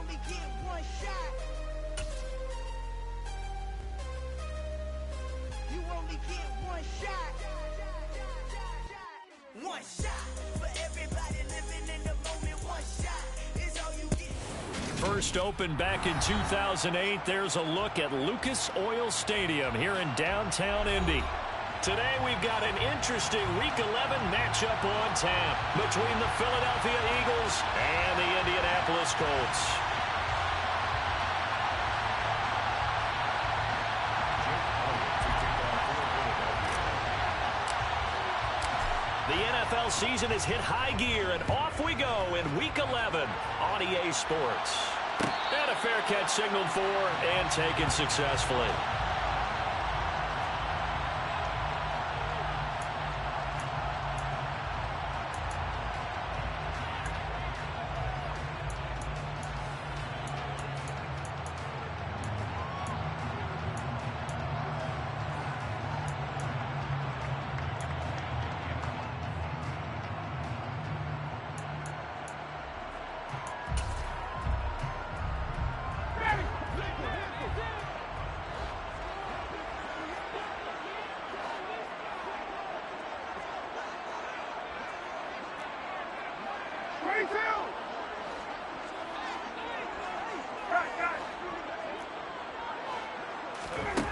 only get one shot. You only get one shot. One shot for everybody living in the moment. One shot is all you get. First opened back in 2008. There's a look at Lucas Oil Stadium here in downtown Indy. Today we've got an interesting Week 11 matchup on tap between the Philadelphia Eagles and the Indianapolis Colts. The NFL season has hit high gear, and off we go in Week 11 on EA Sports. And a fair catch signaled for and taken successfully.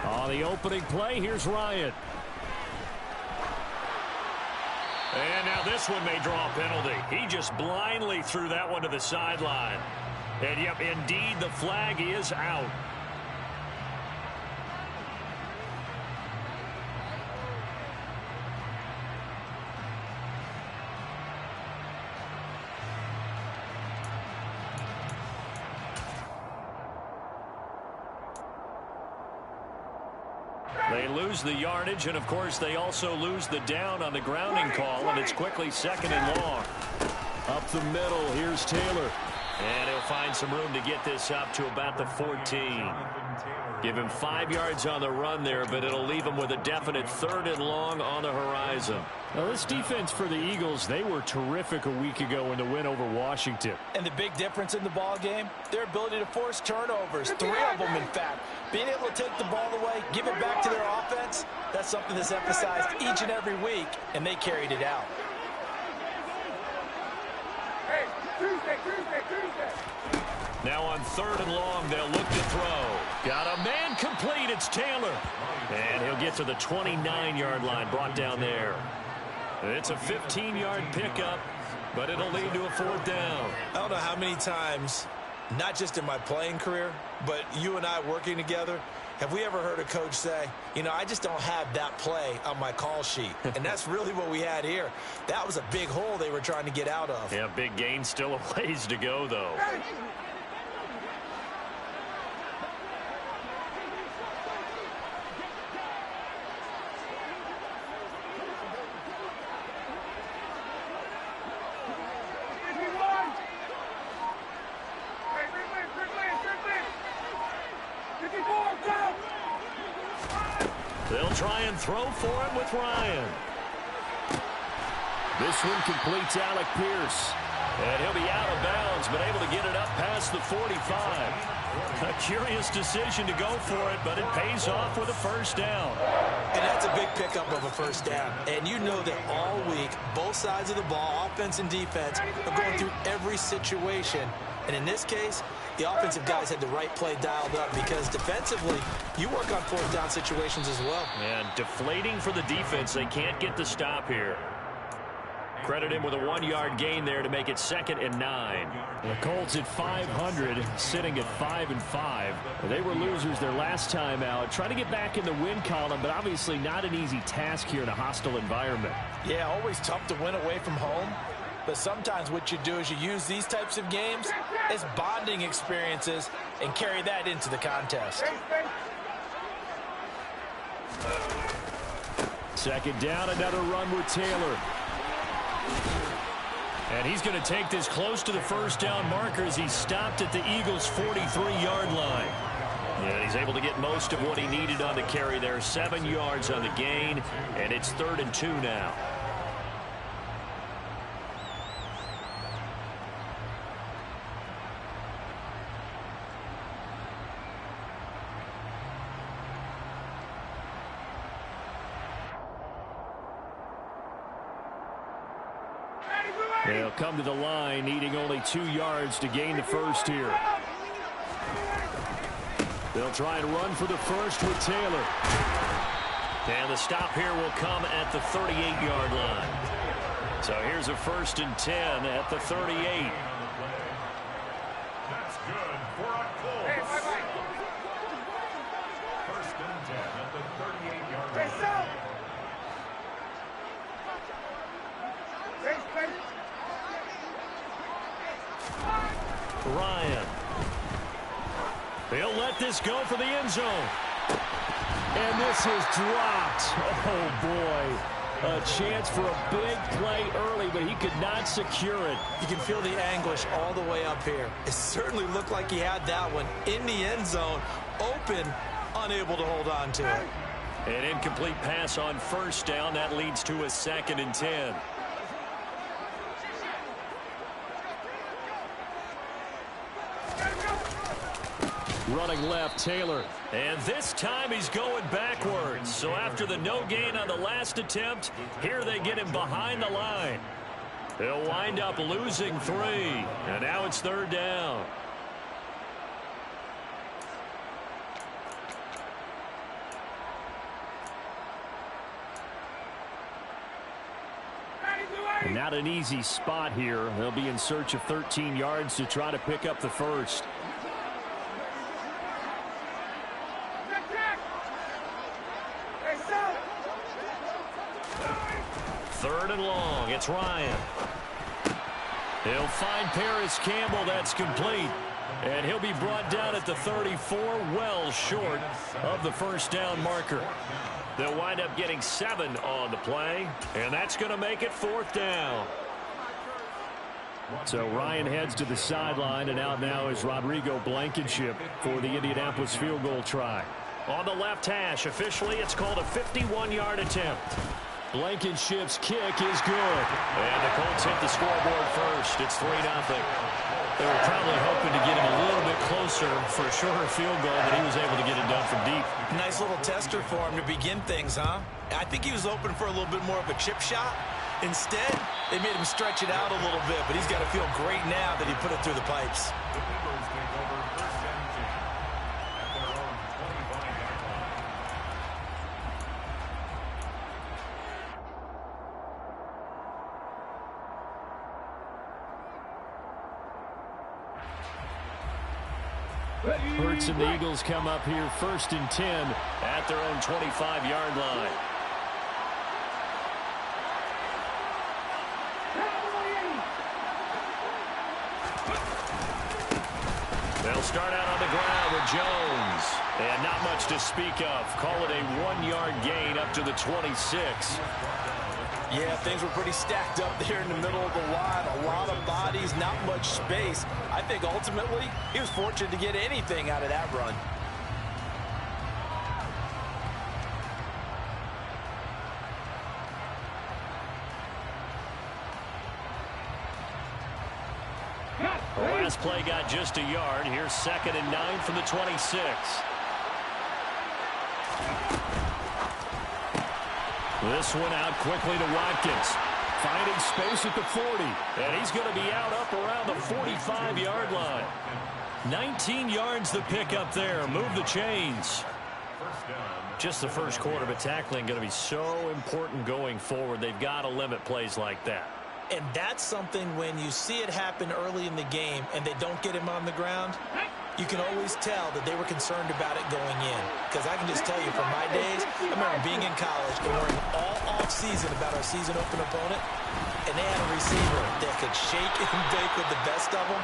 On the opening play, here's Ryan. And now this one may draw a penalty. He just blindly threw that one to the sideline. And yep, indeed, the flag is out. They lose the yardage, and of course they also lose the down on the grounding call, and it's quickly second and long. Up the middle, here's Taylor. And he'll find some room to get this up to about the 14. Give him 5 yards on the run there, but it'll leave him with a definite third and long on the horizon. Now, this defense for the Eagles, they were terrific a week ago in the win over Washington. And the big difference in the ball game, their ability to force turnovers, 3 of them, in fact. Being able to take the ball away, give it back to their offense, that's something that's emphasized each and every week, and they carried it out. Hey, Tuesday. Now on third and long, they'll look to throw. Got a man complete. It's Taylor. And he'll get to the 29-yard line, brought down there. It's a 15-yard pickup, but it'll lead to a fourth down. I don't know how many times, not just in my playing career, but you and I working together, have we ever heard a coach say, you know, I just don't have that play on my call sheet. And that's really what we had here. That was a big hole they were trying to get out of. Yeah, big gain, still a ways to go, though. They'll try and throw for him with Ryan. This one completes Alec Pierce. And he'll be out of bounds, but able to get it up past the 45. A curious decision to go for it, but it pays off with a first down. And that's a big pickup of a first down. And you know that all week, both sides of the ball, offense and defense, are going through every situation. And in this case, the offensive guys had the right play dialed up because defensively, you work on fourth down situations as well. And deflating for the defense. They can't get the stop here. Credit him with a 1-yard gain there to make it 2nd and 9. The Colts at 500, sitting at 5-5. They were losers their last time out. Trying to get back in the win column, but obviously not an easy task here in a hostile environment. Yeah, always tough to win away from home. But sometimes what you do is you use these types of games as bonding experiences and carry that into the contest. Second down, another run with Taylor. And he's going to take this close to the first down marker as he's stopped at the Eagles' 43-yard line. And he's able to get most of what he needed on the carry there. 7 yards on the gain, and it's 3rd and 2 now. They'll come to the line, needing only 2 yards to gain the first here. They'll try and run for the first with Taylor. And the stop here will come at the 38-yard line. So here's a 1st and 10 at the 38. That's good for a close. Hey, bye-bye. 1st and 10 at the 38-yard line. Hey, stop! Ryan. He'll let this go for the end zone. And this is dropped. Oh, boy. A chance for a big play early, but he could not secure it. You can feel the anguish all the way up here. It certainly looked like he had that one in the end zone, open, unable to hold on to it. An incomplete pass on 1st down. That leads to a 2nd and 10. Running left, Taylor. And this time he's going backwards. So after the no gain on the last attempt, here they get him behind the line. He'll wind up losing 3. And now it's 3rd down. Not an easy spot here. They'll be in search of 13 yards to try to pick up the first. 3rd and long. It's Ryan. He'll find Paris Campbell. That's complete. And he'll be brought down at the 34, well short of the 1st down marker. They'll wind up getting 7 on the play, and that's going to make it 4th down. So Ryan heads to the sideline, and out now is Rodrigo Blankenship for the Indianapolis field goal try. On the left hash, officially it's called a 51-yard attempt. Blankenship's kick is good. And the Colts hit the scoreboard first. It's 3-0. They were probably hoping to get him a little bit closer for a shorter field goal, but he was able to get it done from deep. Nice little tester for him to begin things, huh? I think he was open for a little bit more of a chip shot. Instead, they made him stretch it out a little bit, but he's got to feel great now that he put it through the pipes. The Eagles take over 1st and 10 at their own 25-yard line. Hurts and the Eagles come up here 1st and 10 at their own 25-yard line. They'll start out on the ground with Jones. And not much to speak of. Call it a 1-yard gain up to the 26. Yeah, things were pretty stacked up there in the middle of the line. A lot of bodies, not much space. I think ultimately he was fortunate to get anything out of that run. The last play got just a yard. Here's 2nd and 9 from the 26. This one out quickly to Watkins. Finding space at the 40. And he's going to be out up around the 45-yard line. 19 yards the pick up there. Move the chains. Just the first quarter, but tackling going to be so important going forward. They've got to limit plays like that. And that's something when you see it happen early in the game and they don't get him on the ground, you can always tell that they were concerned about it going in. Because I can just tell you from my days, I remember being in college and worrying all off-season about our season open opponent, and they had a receiver that could shake and bake with the best of them.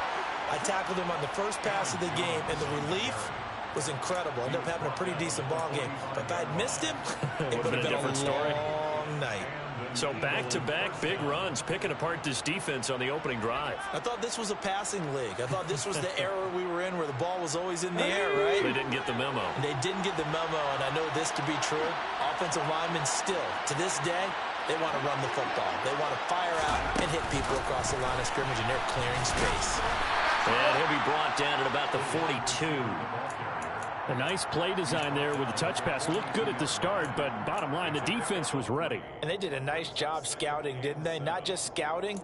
I tackled him on the first pass of the game, and the relief was incredible. Ended up having a pretty decent ball game. But if I had missed him, it would have been a different story. long night. So back-to-back big runs, picking apart this defense on the opening drive. I thought this was a passing league. I thought this was the era we were in where the ball was always in the air, right? They didn't get the memo. They didn't get the memo, and I know this to be true. Offensive linemen still, to this day, they want to run the football. They want to fire out and hit people across the line of scrimmage, and they're clearing space. And he'll be brought down at about the 42. A nice play design there with the touch pass. Looked good at the start, but bottom line, the defense was ready. And they did a nice job scouting, didn't they? Not just scouting,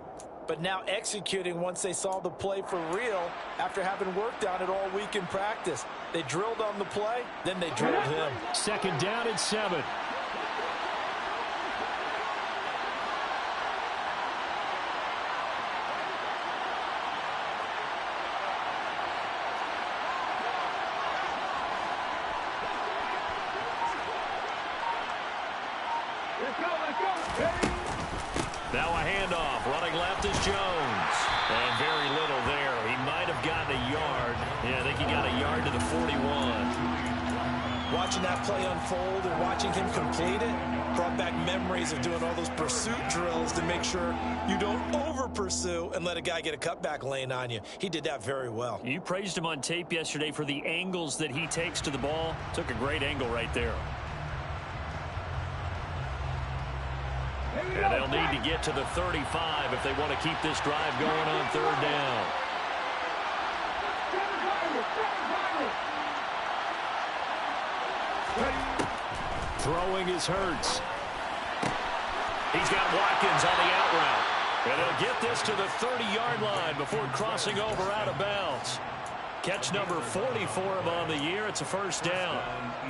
but now executing once they saw the play for real after having worked on it all week in practice. They drilled on the play, then they drilled him. Second down and 7. Now a handoff. Running left is Jones. And very little there. He might have gotten a yard. Yeah, I think he got a yard to the 41. Watching that play unfold and watching him complete it brought back memories of doing all those pursuit drills to make sure you don't over-pursue and let a guy get a cutback lane on you. He did that very well. You praised him on tape yesterday for the angles that he takes to the ball. Took a great angle right there. And they'll need to get to the 35 if they want to keep this drive going on third down. Throwing is Hurts. He's got Watkins on the out route. And they'll get this to the 30-yard line before crossing over out of bounds. Catch number 40 for him on the year. It's a first down.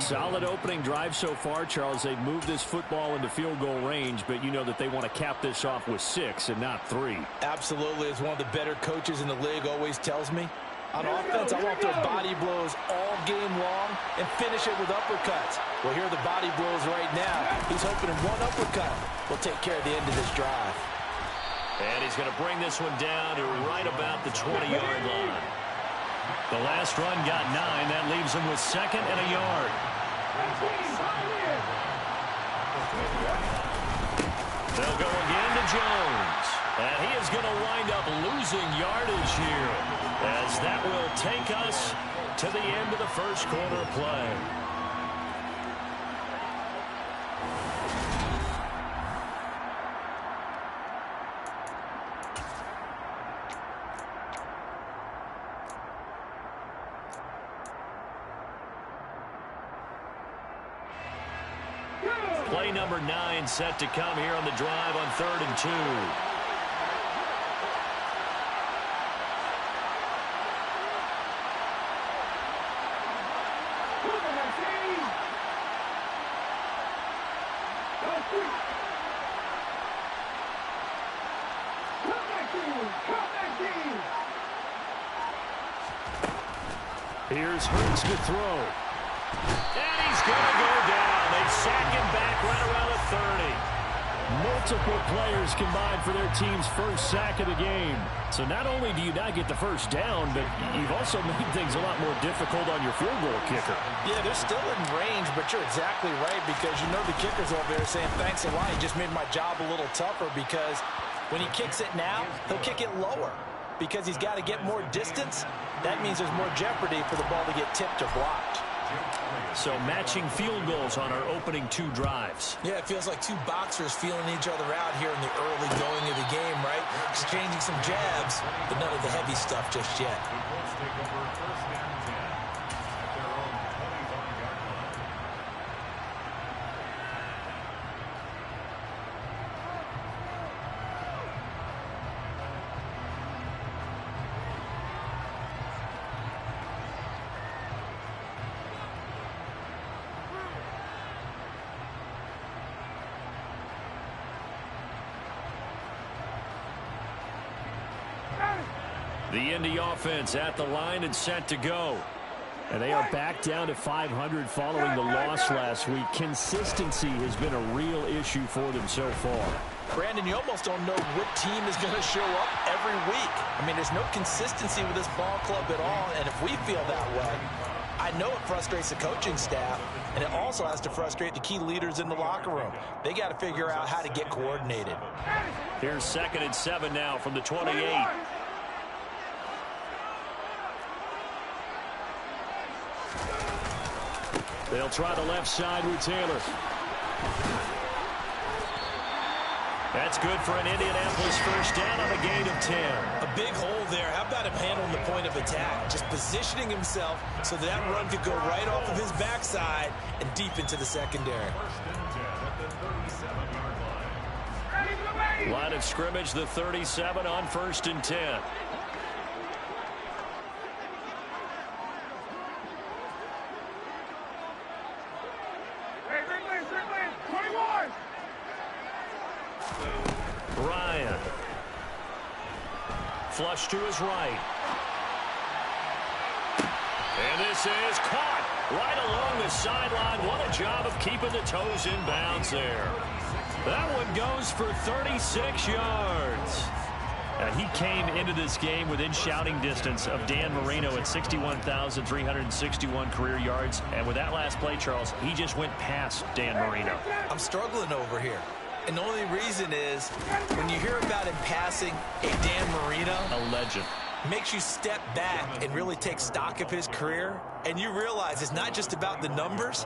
Solid opening drive so far, Charles. They've moved this football into field goal range, but you know that they want to cap this off with 6 and not 3. Absolutely. As one of the better coaches in the league always tells me, on offense, I want their body blows all game long and finish it with uppercuts. Well, here are the body blows right now. He's hoping one uppercut will take care of the end of this drive. And he's going to bring this one down to right about the 20-yard line. The last run got 9. That leaves him with 2nd and a yard. They'll go again to Jones. And he is going to wind up losing yardage here, as that will take us to the end of the first quarter play. Play number 9 set to come here on the drive on 3rd and 2. Here's Hurts to throw. And he's going to go down. They sack him back right around the 30. Multiple players combined for their team's first sack of the game. So not only do you not get the first down, but you've also made things a lot more difficult on your field goal kicker. Yeah, they're still in range, but you're exactly right, because you know the kicker's over there saying, thanks a lot. He just made my job a little tougher, because when he kicks it now, he'll kick it lower. Because he's got to get more distance, that means there's more jeopardy for the ball to get tipped or blocked. So matching field goals on our opening 2 drives. Yeah, it feels like 2 boxers feeling each other out here in the early going of the game, right? Exchanging some jabs, but none of the heavy stuff just yet. The Indy offense at the line and set to go. And they are back down to 500 following the loss last week. Consistency has been a real issue for them so far. Brandon, you almost don't know what team is going to show up every week. I mean, there's no consistency with this ball club at all, and if we feel that way, I know it frustrates the coaching staff, and it also has to frustrate the key leaders in the locker room. They got to figure out how to get coordinated. Here's 2nd and 7 now from the 28. They'll try the left side with Taylor. That's good for an Indianapolis first down on a gain of 10. A big hole there. How about him handling the point of attack? Just positioning himself so that run could go right off of his backside and deep into the secondary. First and 10 at the 37-yard line. Line of scrimmage, the 37 on 1st and 10. Ryan. Flush to his right. And this is caught right along the sideline. What a job of keeping the toes in bounds there. That one goes for 36 yards. He came into this game within shouting distance of Dan Marino at 61,361 career yards. And with that last play, Charles, he just went past Dan Marino. I'm struggling over here. And the only reason is when you hear about him passing a Dan Marino, a legend, makes you step back and really take stock of his career. And you realize it's not just about the numbers.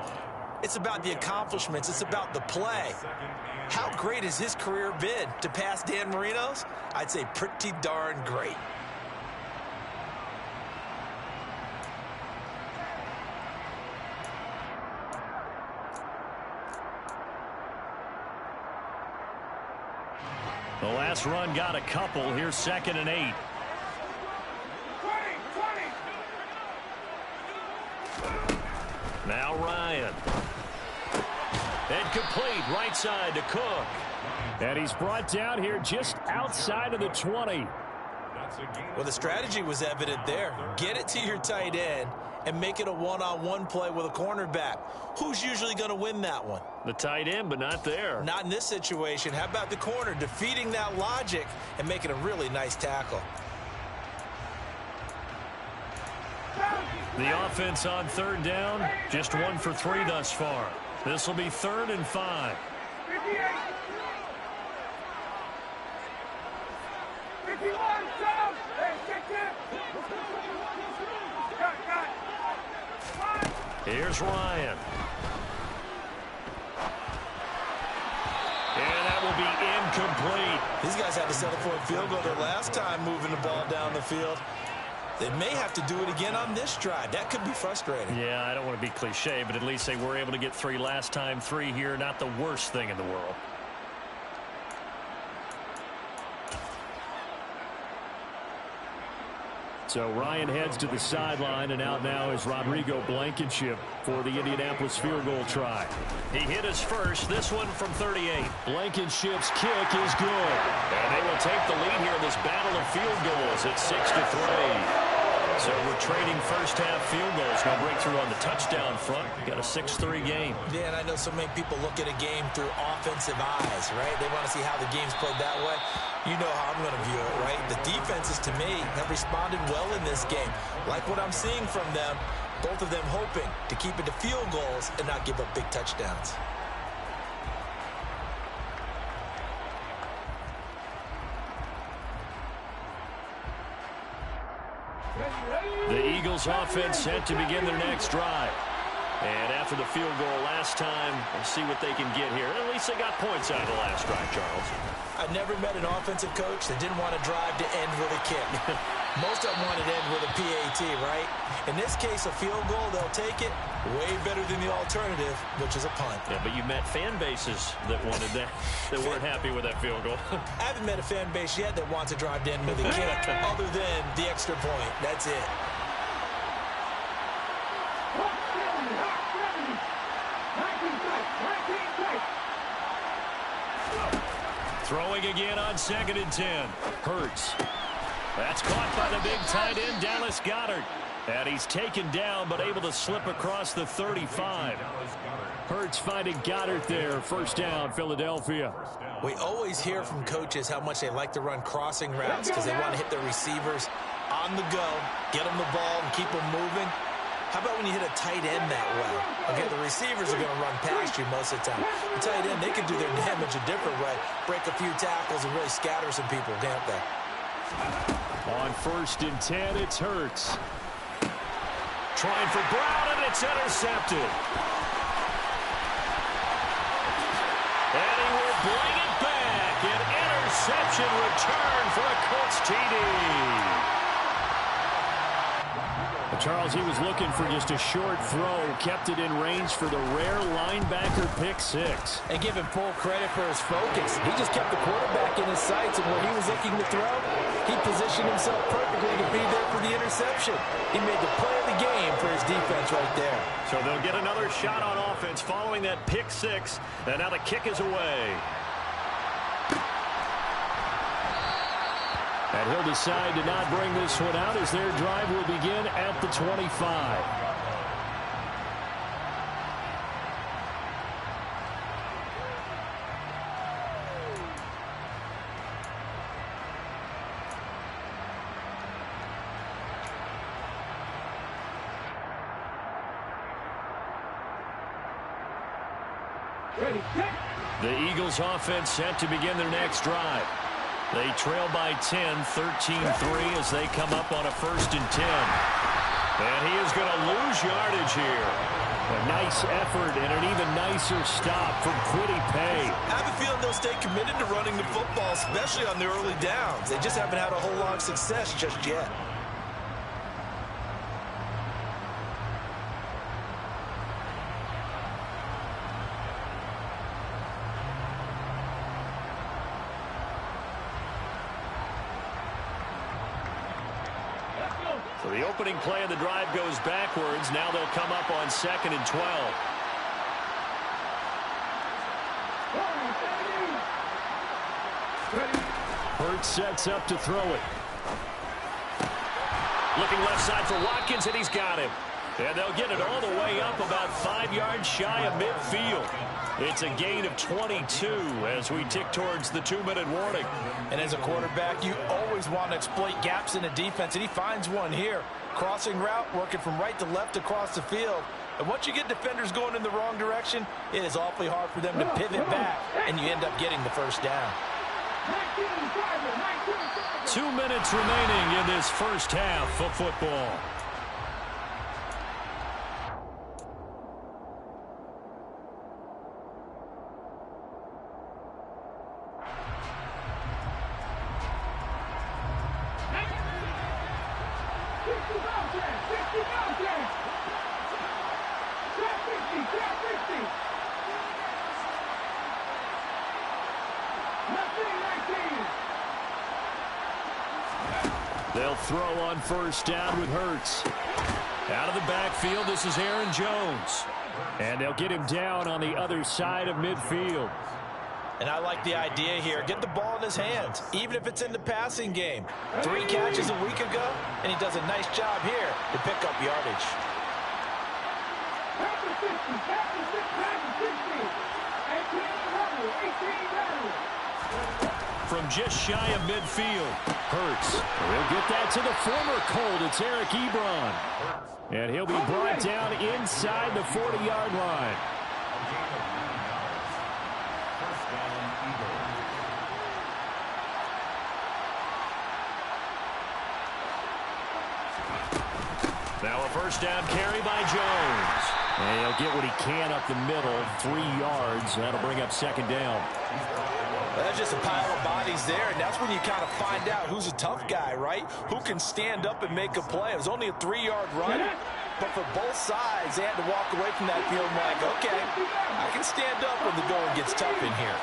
It's about the accomplishments. It's about the play. How great has his career been? To pass Dan Marino's? I'd say pretty darn great. The last run got a couple. Here's 2nd and 8. Now Ryan. And complete right side to Cook. And he's brought down here just outside of the 20. Well, the strategy was evident there. Get it to your tight end and make it a one-on-one play with a cornerback. Who's usually going to win that one? The tight end, but not there. Not in this situation. How about the corner defeating that logic and making a really nice tackle? The offense on 3rd down, just 1 for 3 thus far. This will be 3rd and 5. 51, Here's Ryan. And that will be incomplete. These guys had to settle for a field goal their last time moving the ball down the field. They may have to do it again on this drive. That could be frustrating. Yeah, I don't want to be cliche, but at least they were able to get 3 last time. 3 here, not the worst thing in the world. So Ryan heads to the sideline, and out now is Rodrigo Blankenship for the Indianapolis field goal try. He hit his first, this one from 38. Blankenship's kick is good. And they will take the lead here in this battle of field goals at 6-3. So we're trading first-half field goals. No breakthrough on the touchdown front. Got a 6-3 game. Yeah, and I know so many people look at a game through offensive eyes, right? They want to see how the game's played that way. You know how I'm going to view it, right? The defenses, to me, have responded well in this game. Like what I'm seeing from them, both of them hoping to keep it to field goals and not give up big touchdowns. The Eagles offense set to begin their next drive. And after the field goal last time, we'll see what they can get here. At least they got points out of the last drive, Charles. I've never met an offensive coach that didn't want to drive to end with a kick. Most of them wanted to end with a PAT, right? In this case, a field goal, they'll take it. Way better than the alternative, which is a punt. Yeah, but you met fan bases that wanted that, that weren't happy with that field goal. I haven't met a fan base yet that wants to drive to end with a kick other than the extra point. That's it. Throwing again on 2nd and 10. Hurts. That's caught by the big tight end, Dallas Goedert. And he's taken down, but able to slip across the 35. Hurts finding Goddard there. First down, Philadelphia. We always hear from coaches how much they like to run crossing routes because they want to hit their receivers on the go, get them the ball, and keep them moving. How about when you hit a tight end that way? Okay, the receivers are going to run past you most of the time. The tight end, they can do their damage a different way, break a few tackles and really scatter some people, can't they? On 1st and 10, it's Hurts. Trying for Brown, and it's intercepted. And he will bring it back. An interception return for a Colts TD. Charles, he was looking for just a short throw, kept it in range for the rare linebacker pick six. And give him full credit for his focus. He just kept the quarterback in his sights, and when he was looking to throw, he positioned himself perfectly to be there for the interception. He made the play of the game for his defense right there. So they'll get another shot on offense following that pick six, and now the kick is away. And he'll decide to not bring this one out as their drive will begin at the 25. The Eagles offense set to begin their next drive. They trail by 10, 13-3 as they come up on a 1st and 10. And he is going to lose yardage here. A nice effort and an even nicer stop from Kwity Paye. I have a feeling they'll stay committed to running the football, especially on the early downs. They just haven't had a whole lot of success just yet. So the opening play of the drive goes backwards. Now they'll come up on 2nd and 12. Hurts sets up to throw it. Looking left side for Watkins, and he's got him. And they'll get it all the way up about 5 yards shy of midfield. It's a gain of 22 as we tick towards the 2-minute warning. And as a quarterback, you always want to exploit gaps in the defense, and he finds one here. Crossing route, working from right to left across the field. And once you get defenders going in the wrong direction, it is awfully hard for them to pivot back, and you end up getting the first down. 2 minutes remaining in this first half of football. They'll throw on 1st down with Hurts. Out of the backfield, this is Aaron Jones. And they'll get him down on the other side of midfield. And I like the idea here. Get the ball in his hands, even if it's in the passing game. 3 catches a week ago, and he does a nice job here to pick up yardage. From just shy of midfield, Hurts. He'll get that to the former Colt. It's Eric Ebron. And he'll be brought down inside the 40-yard line. now a 1st down carry by Jones. And he'll get what he can up the middle, 3 yards. That'll bring up 2nd down. That's just a pile of bodies there, and that's when you kind of find out who's a tough guy, right? Who can stand up and make a play. It was only a 3-yard run, but for both sides, they had to walk away from that field like, okay, I can stand up when the going gets tough in here.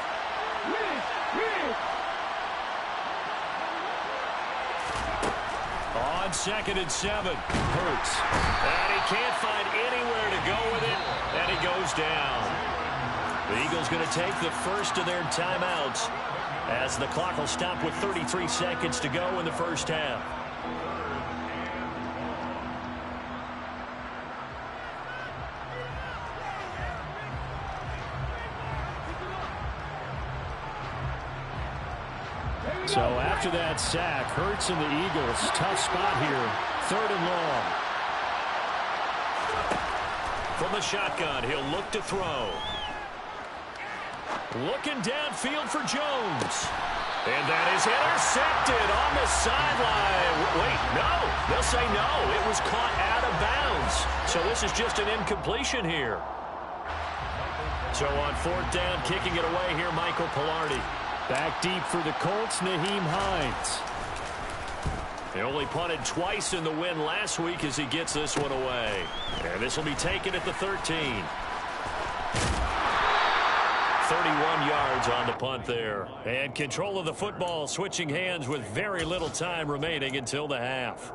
On 2nd and 7, Hurts. And he can't find anywhere to go with it, and he goes down. The Eagles going to take the first of their timeouts as the clock will stop with 33 seconds to go in the first half. So after that sack, Hurts and the Eagles, tough spot here, 3rd and long. From the shotgun, he'll look to throw. Looking downfield for Jones. And that is intercepted on the sideline. Wait, no. They'll say no. It was caught out of bounds. So this is just an incompletion here. So on 4th down, kicking it away here, Michael Pilardi. Back deep for the Colts, Naheem Hines. He only punted twice in the win last week as he gets this one away. And this will be taken at the 13. 31 yards on the punt there. And control of the football switching hands with very little time remaining until the half.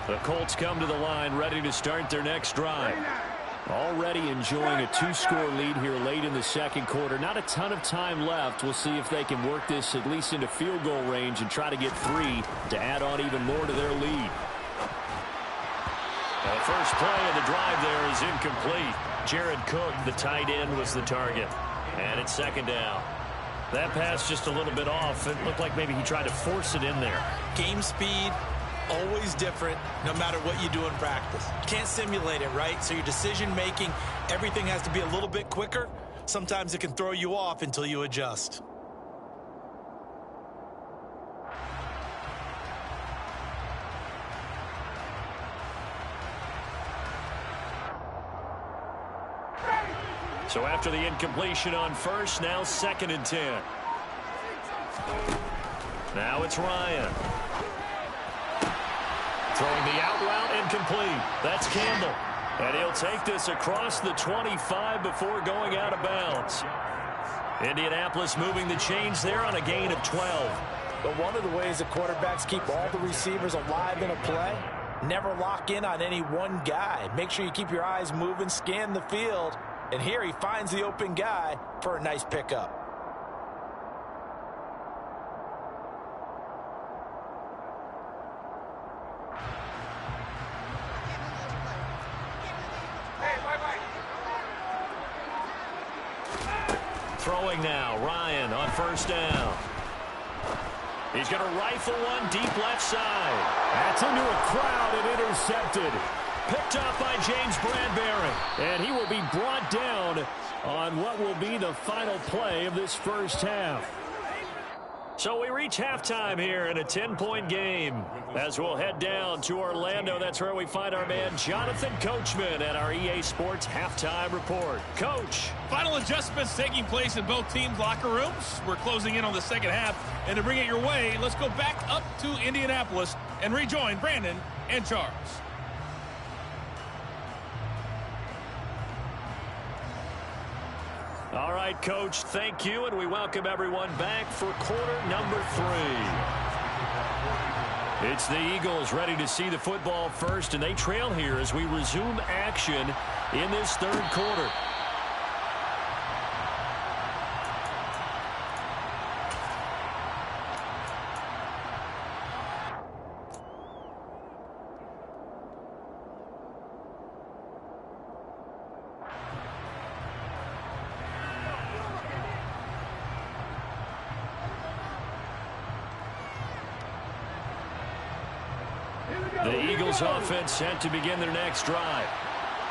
The Colts come to the line ready to start their next drive. Already enjoying a 2-score lead here late in the second quarter. Not a ton of time left. We'll see if they can work this at least into field goal range and try to get 3 to add on even more to their lead. The first play of the drive there is incomplete. Jared Cook, the tight end, was the target. And it's second down. That pass just a little bit off. It looked like maybe he tried to force it in there. Game speed, always different no matter what you do in practice. You can't simulate it, right? So your decision making, everything has to be a little bit quicker. Sometimes it can throw you off until you adjust. So after the incompletion on first, now 2nd and 10. Now it's Ryan. Throwing the out route incomplete. That's Campbell. And he'll take this across the 25 before going out of bounds. Indianapolis moving the chains there on a gain of 12. But one of the ways that quarterbacks keep all the receivers alive in a play, never lock in on any one guy. Make sure you keep your eyes moving, scan the field. And here he finds the open guy for a nice pickup. Throwing now, Ryan on first down. He's going to rifle one deep left side. That's into a crowd and intercepted. Picked up by James Bradbury. And he will be brought down on what will be the final play of this first half. So we reach halftime here in a 10-point game. As we'll head down to Orlando, that's where we find our man Jonathan Coachman at our EA Sports Halftime Report. Coach. Final adjustments taking place in both teams' locker rooms. We're closing in on the second half. And to bring it your way, let's go back up to Indianapolis and rejoin Brandon and Charles. All right, Coach, thank you, and we welcome everyone back for quarter number 3. It's the Eagles ready to see the football first, and they trail here as we resume action in this third quarter. The Eagles offense set to begin their next drive.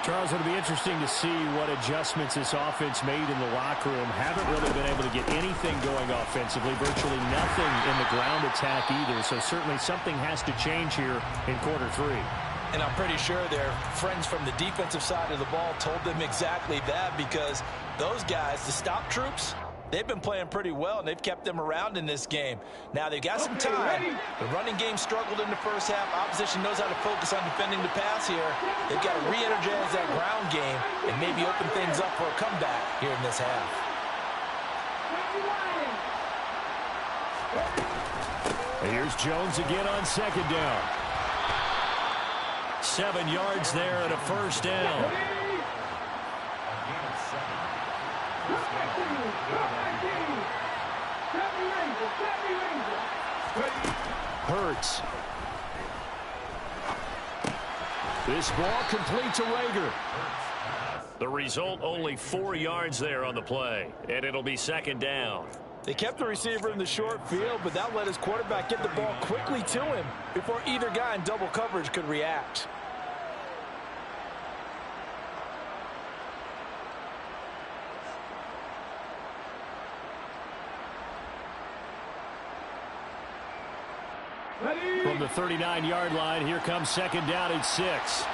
Charles, it'll be interesting to see what adjustments this offense made in the locker room. Haven't really been able to get anything going offensively, virtually nothing in the ground attack either. So certainly something has to change here in quarter 3. And I'm pretty sure their friends from the defensive side of the ball told them exactly that, because those guys, the stop troops, they've been playing pretty well, and they've kept them around in this game. Now, they've got some time. The running game struggled in the first half. Opposition knows how to focus on defending the pass here. They've got to re-energize that ground game and maybe open things up for a comeback here in this half. Here's Jones again on second down. 7 yards there and a first down. Hurts. This ball complete to Rager. The result, only 4 yards there on the play, and it'll be second down. They kept the receiver in the short field, but that let his quarterback get the ball quickly to him before either guy in double coverage could react. From the 39-yard line, here comes second down and 6.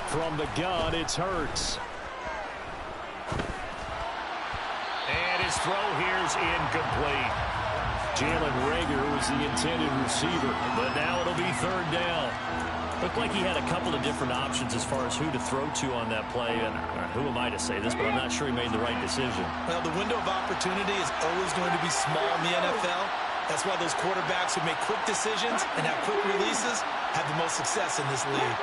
From the gun, it's Hurts. And his throw here's incomplete. Jalen Reagor was the intended receiver, but now it'll be third down. Looked like he had a couple of different options as far as who to throw to on that play. And who am I to say this, but I'm not sure he made the right decision. Well, the window of opportunity is always going to be small in the NFL. That's why those quarterbacks who make quick decisions and have quick releases have the most success in this league.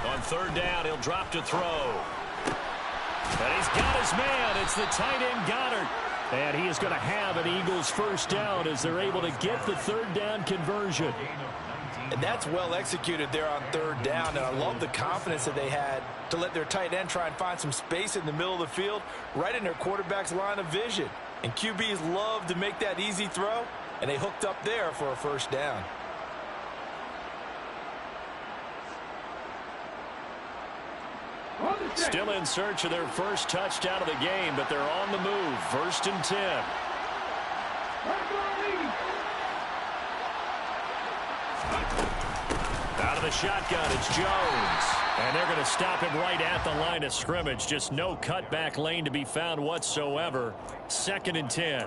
On third down, he'll drop to throw. And he's got his man. It's the tight end Goddard. And he is going to have an Eagles first down as they're able to get the third down conversion. And that's well executed there on third down. And I love the confidence that they had to let their tight end try and find some space in the middle of the field, right in their quarterback's line of vision. And QBs love to make that easy throw, and they hooked up there for a first down. Still in search of their first touchdown of the game, but they're on the move. First and 10. Out of the shotgun, it's Jones. And they're going to stop him right at the line of scrimmage. Just no cutback lane to be found whatsoever. Second and 10.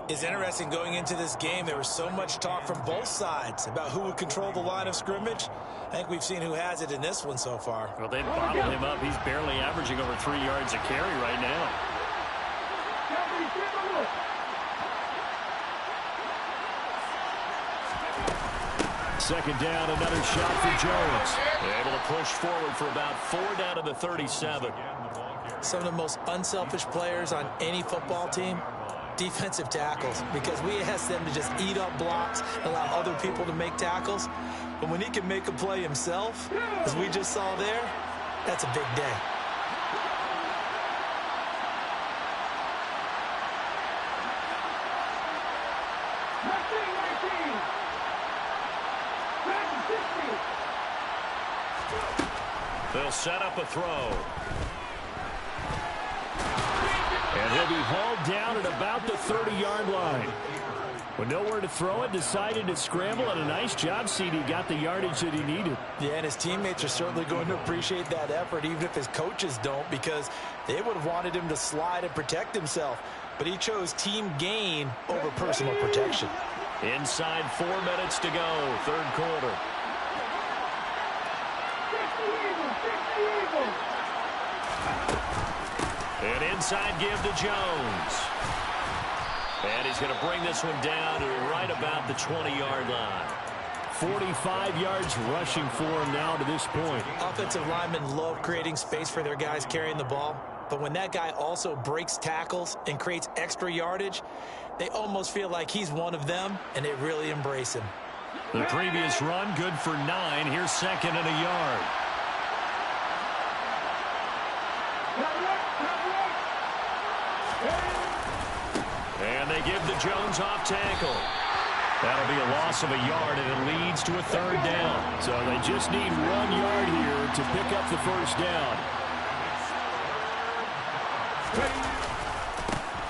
It's interesting going into this game. There was so much talk from both sides about who would control the line of scrimmage. I think we've seen who has it in this one so far. Well, they bottled him up. He's barely averaging over 3 yards a carry right now. Second down, another shot for Jones. Able to push forward for about 4 down to the 37. Some of the most unselfish players on any football team, defensive tackles, because we ask them to just eat up blocks, allow other people to make tackles. But when he can make a play himself, as we just saw there, that's a big day. They'll set up a throw. And he'll be hauled down at about the 30-yard line. With nowhere to throw it, decided to scramble, and a nice job, CD. Got the yardage that he needed. Yeah, and his teammates are certainly going to appreciate that effort, even if his coaches don't, because they would have wanted him to slide and protect himself. But he chose team gain over personal protection. Inside 4 minutes to go, third quarter. And inside give to Jones. And he's going to bring this one down to right about the 20-yard line. 45 yards rushing for him now to this point. Offensive linemen love creating space for their guys carrying the ball. But when that guy also breaks tackles and creates extra yardage, they almost feel like he's one of them, and they really embrace him. The previous run, good for 9. Here's second and a yard. And they give the Jones off tackle. That'll be a loss of a yard, and it leads to a third down. So they just need 1 yard here to pick up the first down.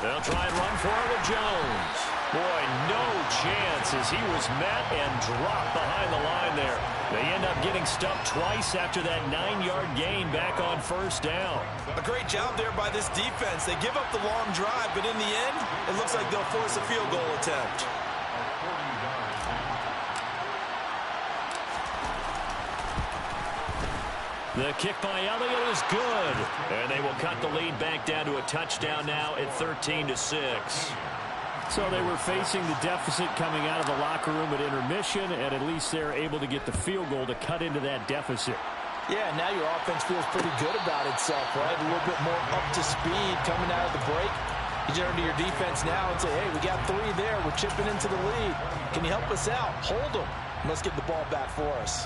They'll try and run for it with Jones. Boy, no chance as he was met and dropped behind the line there. They end up getting stuffed twice after that 9-yard gain back on first down. A great job there by this defense. They give up the long drive, but in the end, it looks like they'll force a field goal attempt. The kick by Elliott is good. And they will cut the lead back down to a touchdown now at 13-6. So they were facing the deficit coming out of the locker room at intermission, and at least they're able to get the field goal to cut into that deficit. Yeah, now your offense feels pretty good about itself, right? A little bit more up to speed coming out of the break. You turn to your defense now and say, hey, we got 3 there. We're chipping into the lead. Can you help us out? Hold them. Let's get the ball back for us.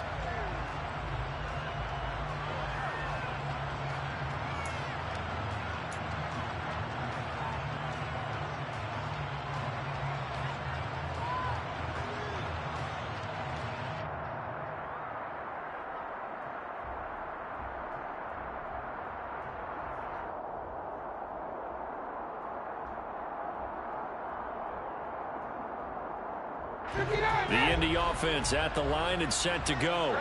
The Indy offense at the line and set to go.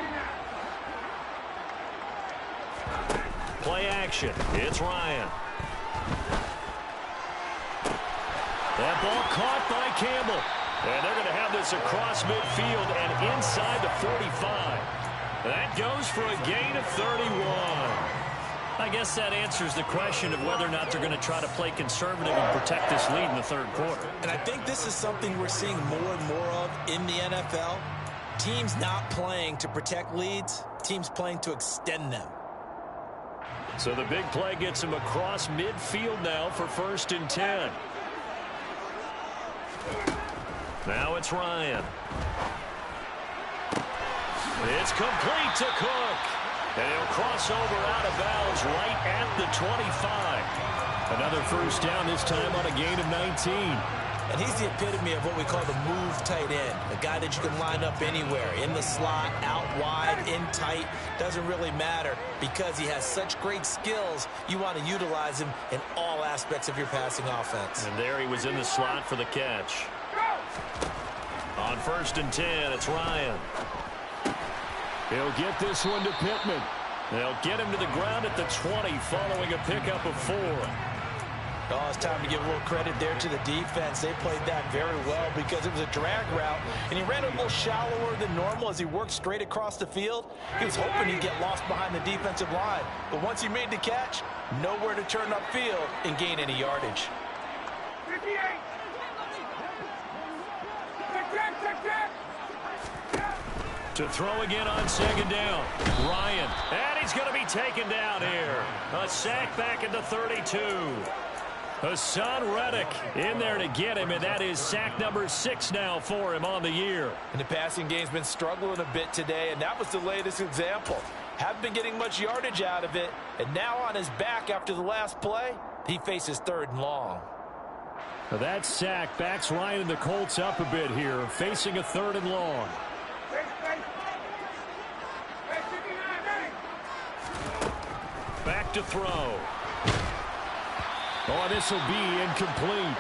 Play action. It's Ryan. That ball caught by Campbell. And they're going to have this across midfield and inside the 45. That goes for a gain of 31. I guess that answers the question of whether or not they're going to try to play conservative and protect this lead in the third quarter. And I think this is something we're seeing more and more of in the NFL. Teams not playing to protect leads, teams playing to extend them. So the big play gets him across midfield now for 1st and 10. Now it's Ryan. It's complete to Cook. And he'll cross over out of bounds right at the 25. Another first down, this time on a gain of 19. And he's the epitome of what we call the move tight end. A guy that you can line up anywhere. In the slot, out wide, in tight. Doesn't really matter because he has such great skills. You want to utilize him in all aspects of your passing offense. And there he was in the slot for the catch. On 1st and 10, it's Ryan. He'll get this one to Pittman. They'll get him to the ground at the 20 following a pickup of 4. Oh, it's time to give a little credit there to the defense. They played that very well because it was a drag route, and he ran a little shallower than normal as he worked straight across the field. He was hoping he'd get lost behind the defensive line, but once he made the catch, nowhere to turn upfield and gain any yardage. 58. To throw again on 2nd down. Ryan. And he's going to be taken down here. A sack back at the 32. Hassan Reddick in there to get him, and that is sack number 6 now for him on the year. And the passing game's been struggling a bit today, and that was the latest example. Haven't been getting much yardage out of it, and now on his back after the last play, he faces 3rd and long. That sack backs Ryan and the Colts up a bit here, facing a 3rd and long. Back to throw. Oh, this will be incomplete.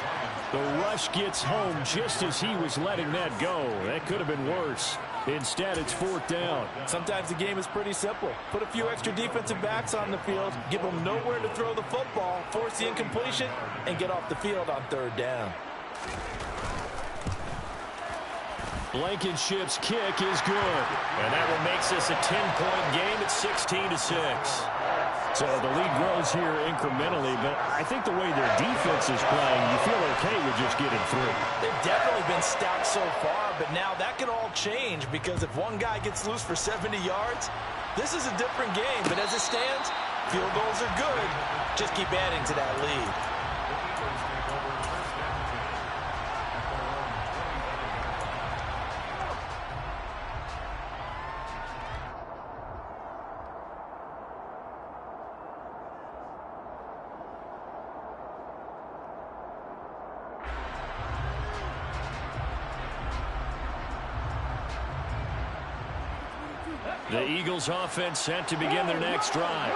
The rush gets home just as he was letting that go. That could have been worse. Instead, it's 4th down. Sometimes the game is pretty simple. Put a few extra defensive backs on the field, give them nowhere to throw the football, force the incompletion, and get off the field on 3rd down. Blankenship's kick is good. And that one makes this a 10-point game at 16-6. So the lead grows here incrementally, but I think the way their defense is playing, you feel okay with just getting through. They've definitely been stout so far, but now that can all change because if one guy gets loose for 70 yards, this is a different game. But as it stands, field goals are good. Just keep adding to that lead. The Eagles offense set to begin their next drive.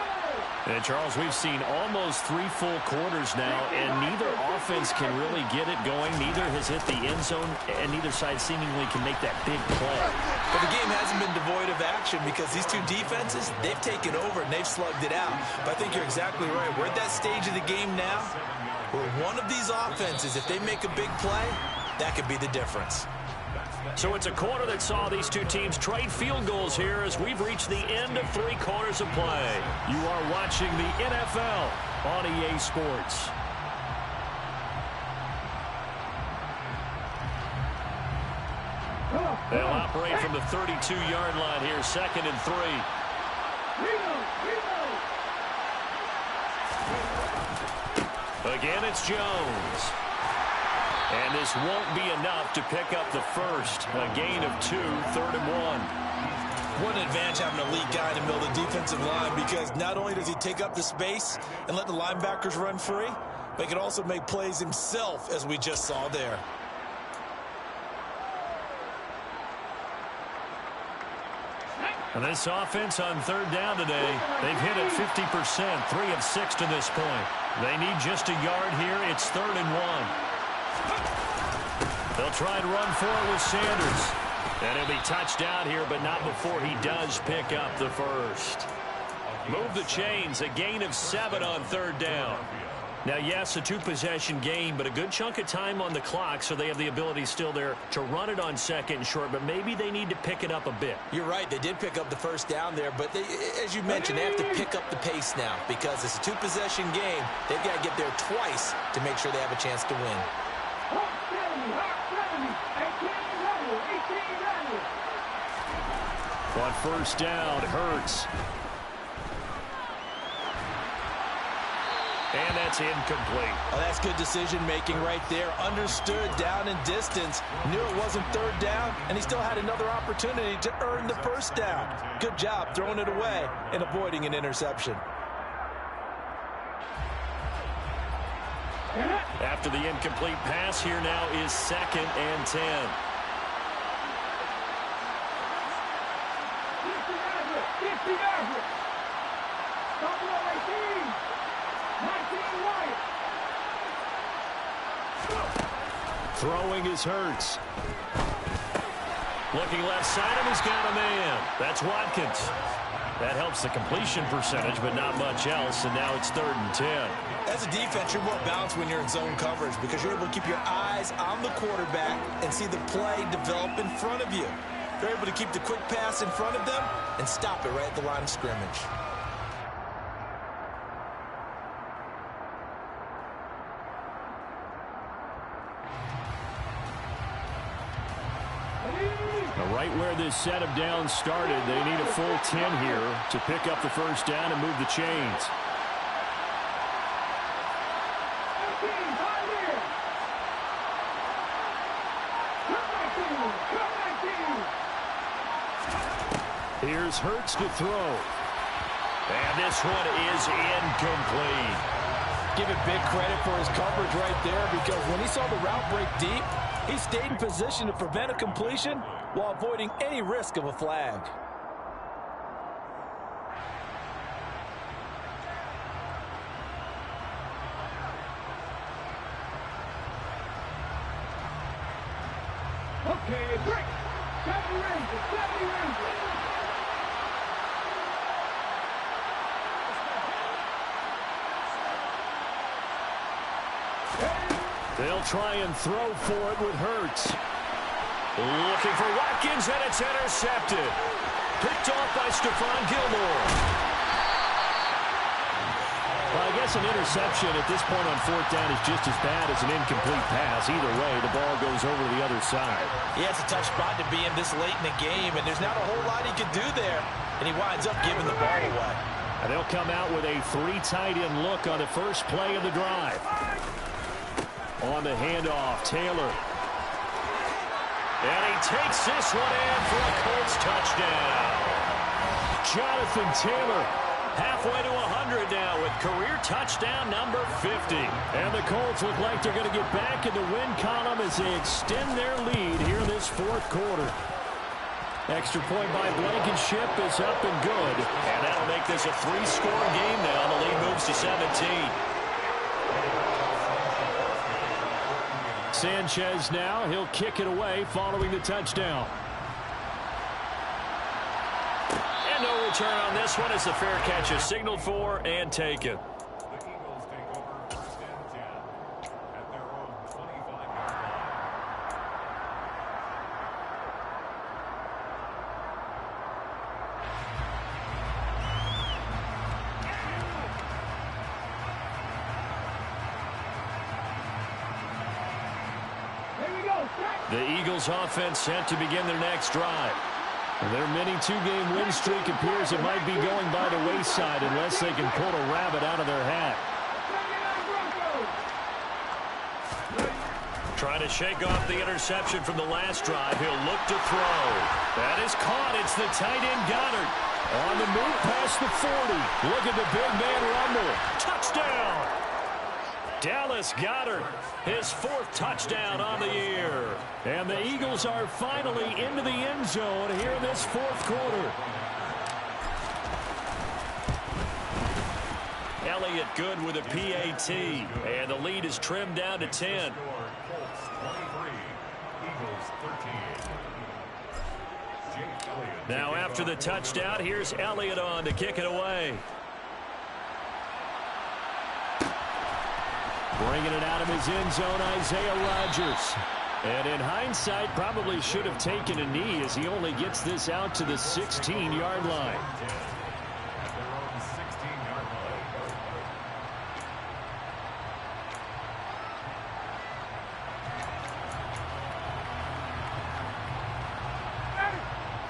And Charles, we've seen almost 3 full quarters now, and neither offense can really get it going. Neither has hit the end zone, and neither side seemingly can make that big play. But the game hasn't been devoid of action because these two defenses, they've taken over and they've slugged it out. But I think you're exactly right. We're at that stage of the game now where one of these offenses, if they make a big play, that could be the difference. So it's a quarter that saw these two teams trade field goals here as we've reached the end of 3 quarters of play. You are watching the NFL on EA Sports. They'll operate from the 32-yard line here, 2nd and 3. Again, it's Jones. And this won't be enough to pick up the first. A gain of 2, 3rd and 1. What an advantage having an elite guy in the middle of the defensive line because not only does he take up the space and let the linebackers run free, but he can also make plays himself, as we just saw there. And this offense on 3rd down today, they've hit it 50%, 3 of 6 to this point. They need just a yard here. It's 3rd and 1. They'll try and run for it with Sanders. And he'll be touched out here, but not before he does pick up the first. Move the chains, a gain of 7 on 3rd down. Now, yes, a 2-possession game, but a good chunk of time on the clock, so they have the ability still there to run it on 2nd and short, but maybe they need to pick it up a bit. You're right. They did pick up the first down there, but as you mentioned, they have to pick up the pace now because it's a 2-possession game. They've got to get there twice to make sure they have a chance to win. On 1st down, Hurts. And that's incomplete. Oh, that's good decision-making right there. Understood down and distance. Knew it wasn't 3rd down, and he still had another opportunity to earn the 1st down. Good job throwing it away and avoiding an interception. After the incomplete pass, here now is 2nd and 10. Throwing is Hurts. Looking left side, and he's got a man. That's Watkins. That helps the completion percentage, but not much else, and now it's 3rd and 10. As a defense, you're more balanced when you're in zone coverage because you're able to keep your eyes on the quarterback and see the play develop in front of you. You're able to keep the quick pass in front of them and stop it right at the line of scrimmage. Right where this set of downs started, they need a full 10 here to pick up the 1st down and move the chains. Here's Hurts to throw. And this one is incomplete. Give it big credit for his coverage right there because when he saw the route break deep, he stayed in position to prevent a completion while avoiding any risk of a flag. Okay, break. 70 Rangers, 70 Rangers. They'll try and throw for it with Hurts. Looking for Watkins, and it's intercepted. Picked off by Stephon Gilmore. Well, I guess an interception at this point on 4th down is just as bad as an incomplete pass. Either way, the ball goes over to the other side. Yeah, it's a tough spot to be in this late in the game, and there's not a whole lot he can do there, and he winds up giving the ball away. And they'll come out with a 3 tight end look on the first play of the drive. On the handoff, Taylor. And he takes this one in for a Colts touchdown. Jonathan Taylor. Halfway to 100 now with career touchdown number 50. And the Colts look like they're going to get back in the win column as they extend their lead here in this 4th quarter. Extra point by Blankenship is up and good. And that'll make this a 3-score game now. The lead moves to 17. Sanchez now, he'll kick it away following the touchdown. And no return on this one as the fair catch is signaled for and taken. The Eagles take over 1st and 10 at their own 25-yard line. The Eagles offense set to begin their next drive. Their mini 2-game win streak appears it might be going by the wayside unless they can pull a rabbit out of their hat. Trying to shake off the interception from the last drive. He'll look to throw. That is caught. It's the tight end Goddard. On the move past the 40. Look at the big man rumble. Touchdown! Dallas Goedert, his 4th touchdown on the year. And the Eagles are finally into the end zone here in this 4th quarter. Elliott good with a PAT, and the lead is trimmed down to 10. Colts 23, Now after the touchdown, here's Elliott on to kick it away. Bringing it out of his end zone, Isaiah Rodgers. And in hindsight, probably should have taken a knee as he only gets this out to the 16-yard line. At their own 16-yard line.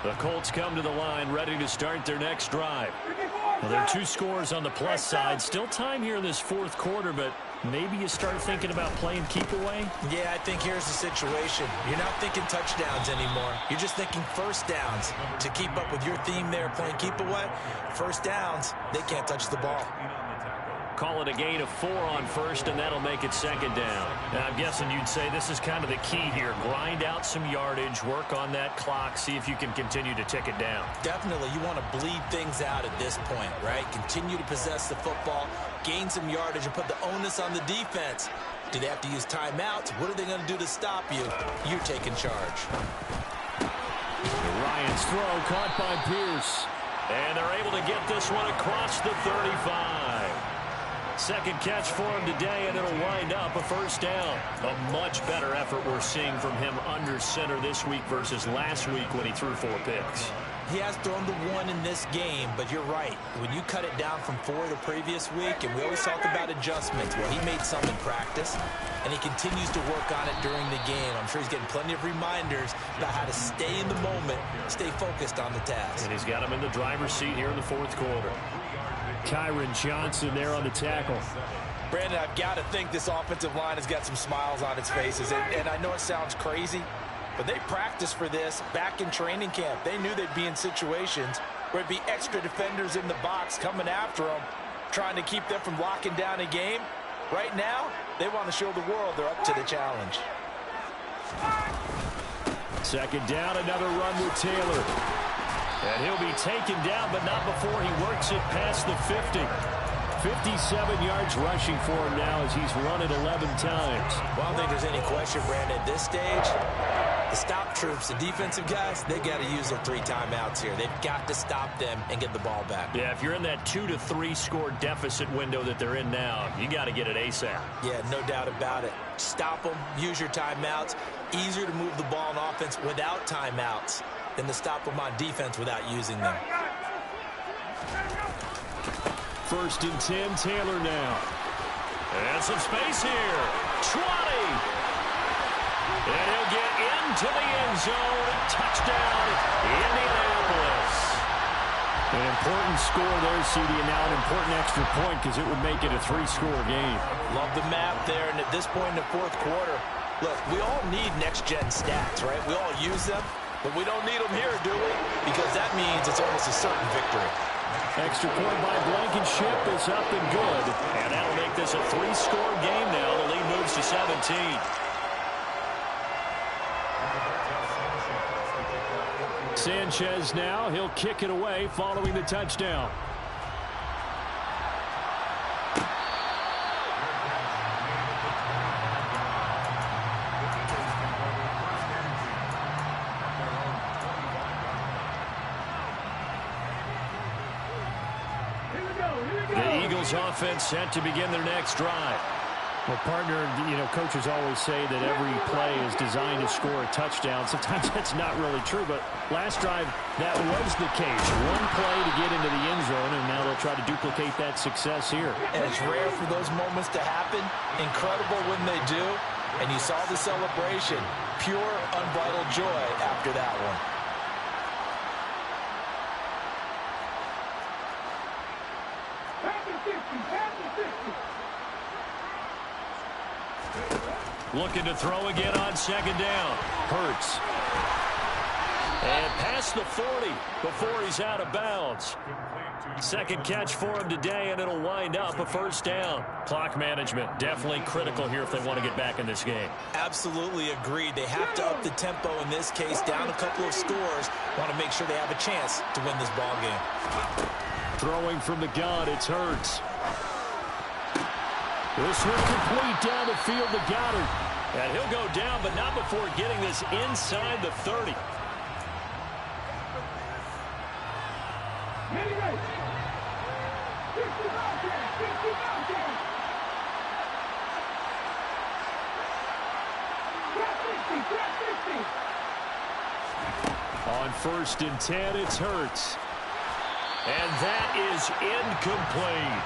The Colts come to the line ready to start their next drive. Well, there are 2 scores on the plus side. Still time here in this fourth quarter, but maybe you start thinking about playing keep away? Yeah, I think here's the situation. You're not thinking touchdowns anymore. You're just thinking first downs. To keep up with your theme there, playing keep away, first downs, they can't touch the ball. Call it a gain of 4 on first, and that'll make it second down. Now, I'm guessing you'd say this is kind of the key here. Grind out some yardage, work on that clock, see if you can continue to tick it down. Definitely, you want to bleed things out at this point, right? Continue to possess the football, gain some yardage, and put the onus on the defense. Do they have to use timeouts? What are they going to do to stop you? You're taking charge. Ryan's throw caught by Pierce. And they're able to get this one across the 35. Second catch for him today, and it'll wind up a first down. A much better effort we're seeing from him under center this week versus last week when he threw 4 picks. He has thrown the 1 in this game, but you're right. When you cut it down from 4 the previous week, and we always talk about adjustments, well, he made some in practice, and he continues to work on it during the game. I'm sure he's getting plenty of reminders about how to stay in the moment, stay focused on the task. And he's got him in the driver's seat here in the fourth quarter. Kyron Johnson there on the tackle. Brandon, I've got to think this offensive line has got some smiles on its faces, and I know it sounds crazy, but they practiced for this back in training camp. They knew they'd be in situations where it'd be extra defenders in the box coming after them, trying to keep them from locking down a game. Right now, they want to show the world they're up to the challenge. Second down, another run with Taylor. And he'll be taken down, but not before he works it past the 50. 57 yards rushing for him now as he's run it 11 times. Well, I don't think there's any question, Brandon, at this stage, the stop troops, the defensive guys, they got to use their 3 timeouts here. They've got to stop them and get the ball back. Yeah, if you're in that 2 to 3 score deficit window that they're in now, you got to get it ASAP. Yeah, no doubt about it. Stop them, use your timeouts. Easier to move the ball on offense without timeouts than to stop them on defense without using them. First and 10, Taylor now. And some space here. 20. And he'll get into the end zone. Touchdown, Indianapolis. An important score there, CD, and now an important extra point because it would make it a 3-score game. Love the map there, and at this point in the fourth quarter, look, we all need next-gen stats, right? We all use them, but we don't need them here, do we? Because that means it's almost a certain victory. Extra point by Blankenship is up and good. And that'll make this a 3-score game now. The lead moves to 17. Sanchez now. He'll kick it away following the touchdown. The Eagles offense set to begin their next drive. Well, partner, coaches always say that every play is designed to score a touchdown. Sometimes that's not really true, but last drive, that was the case. One play to get into the end zone, and now they'll try to duplicate that success here. And it's rare for those moments to happen. Incredible when they do. And you saw the celebration. Pure, unbridled joy after that one. Looking to throw again on second down. Hurts. And past the 40 before he's out of bounds. Second catch for him today, and it'll wind up a first down. Clock management definitely critical here if they want to get back in this game. Absolutely agreed. They have to up the tempo in this case, down a couple of scores. Want to make sure they have a chance to win this ball game. Throwing from the gun, it's Hurts. This one complete down the field to Goddard. And he'll go down, but not before getting this inside the 30. 1st and 10. It's Hurts. And that is incomplete.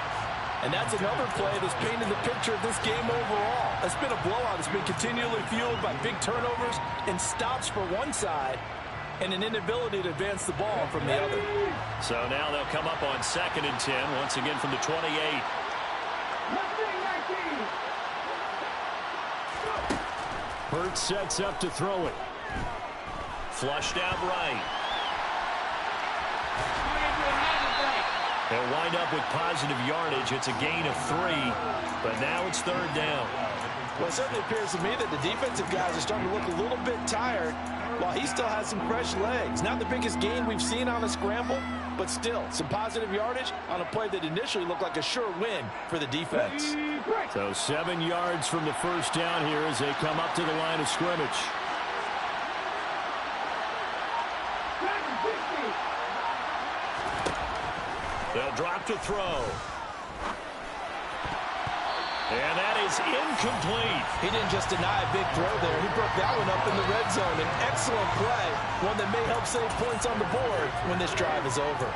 And that's another play that's painted the picture of this game overall. It's been a blowout. It's been continually fueled by big turnovers and stops for one side and an inability to advance the ball from the other. So now they'll come up on 2nd and 10, once again from the 28. Hurts sets up to throw it. Flushed out right. They'll wind up with positive yardage. It's a gain of 3, but now it's 3rd down. Well, it certainly appears to me that the defensive guys are starting to look a little bit tired while he still has some fresh legs. Not the biggest gain we've seen on a scramble, but still some positive yardage on a play that initially looked like a sure win for the defense. So 7 yards from the 1st down here as they come up to the line of scrimmage. They'll drop to throw. And that is incomplete. He didn't just deny a big throw there. He broke that one up in the red zone. An excellent play, one that may help save points on the board when this drive is over.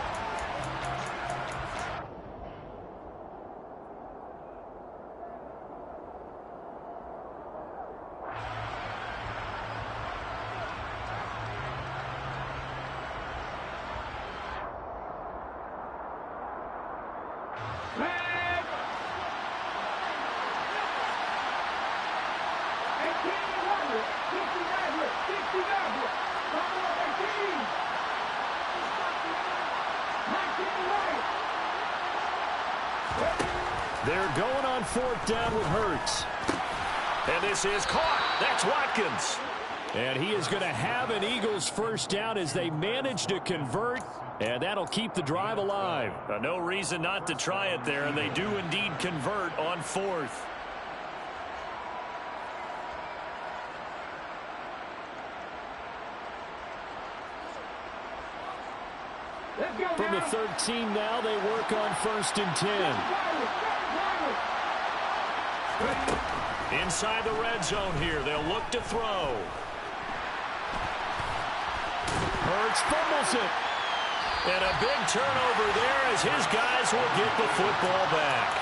They're going on 4th down with Hurts. And this is caught. That's Watkins. And he is going to have an Eagles 1st down as they manage to convert, and that'll keep the drive alive. No reason not to try it there, and they do indeed convert on 4th. From the 13 now, they work on 1st and 10. Inside the red zone here, they'll look to throw. Hurts fumbles it. And a big turnover there as his guys will get the football back.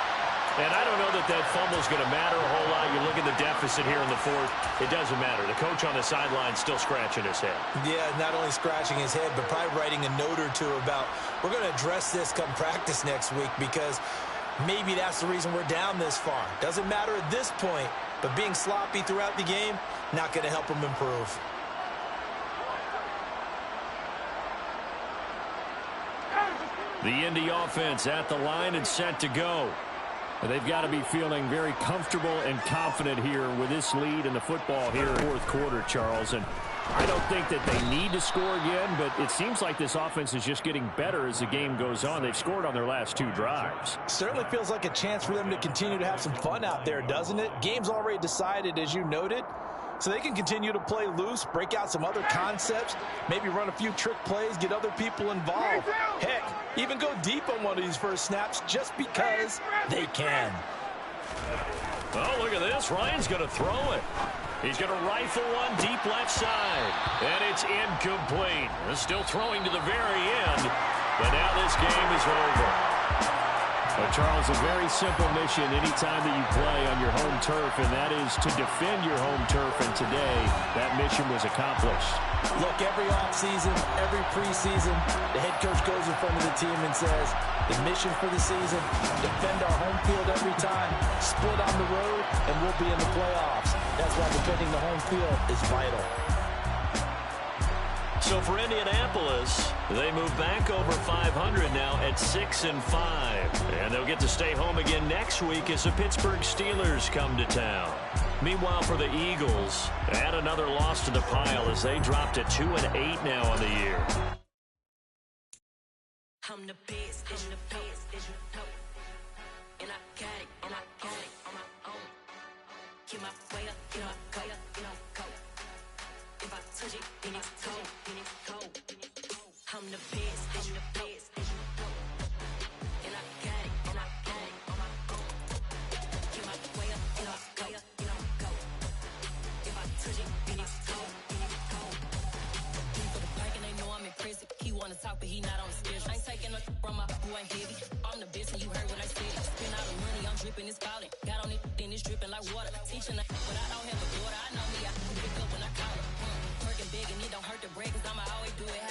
And I don't know that that fumble's going to matter a whole lot. You look at the deficit here in the 4th. It doesn't matter. The coach on the sideline still scratching his head. Yeah, not only scratching his head, but probably writing a note or two about, we're going to address this come practice next week because maybe that's the reason we're down this far. Doesn't matter at this point, but being sloppy throughout the game, not going to help him improve. The Indy offense at the line and set to go. They've got to be feeling very comfortable and confident here with this lead in the football here in the 4th quarter, Charles. And I don't think that they need to score again, but it seems like this offense is just getting better as the game goes on. They've scored on their last 2 drives. Certainly feels like a chance for them to continue to have some fun out there, doesn't it? Game's already decided, as you noted. So they can continue to play loose, break out some other concepts, maybe run a few trick plays, get other people involved. Heck, even go deep on one of these first snaps just because they can. Oh, look at this. Ryan's going to throw it. He's going to rifle one deep left side. And it's incomplete. They're still throwing to the very end. But now this game is over. Well, Charles, a very simple mission anytime that you play on your home turf, and that is to defend your home turf. And today, that mission was accomplished. Look, every offseason, every preseason, the head coach goes in front of the team and says, the mission for the season, defend our home field every time, split on the road, and we'll be in the playoffs. That's why defending the home field is vital. So for Indianapolis, they move back over 500 now at 6-5. And they'll get to stay home again next week as the Pittsburgh Steelers come to town. Meanwhile, for the Eagles, add another loss to the pile as they drop to 2-8 now on the year. I'm the best, I'm the best, and I got it, and I got it on my own. Keep my way up, get my go, go. If I touch it, then it's cold, I'm the best, I'm the best, and I got it, and I got it on my own. Keep my way up, get my go. If I touch it, then it's cold, For the bike and they know I'm in ain't heavy. I'm the best and you heard what I said. Spend all the money, I'm dripping, it's falling. Got on it, then it's dripping like water. Teaching her, but I don't have a daughter. I know me, I can pick up when I call her. Working big and it don't hurt to break, cause I'ma always do it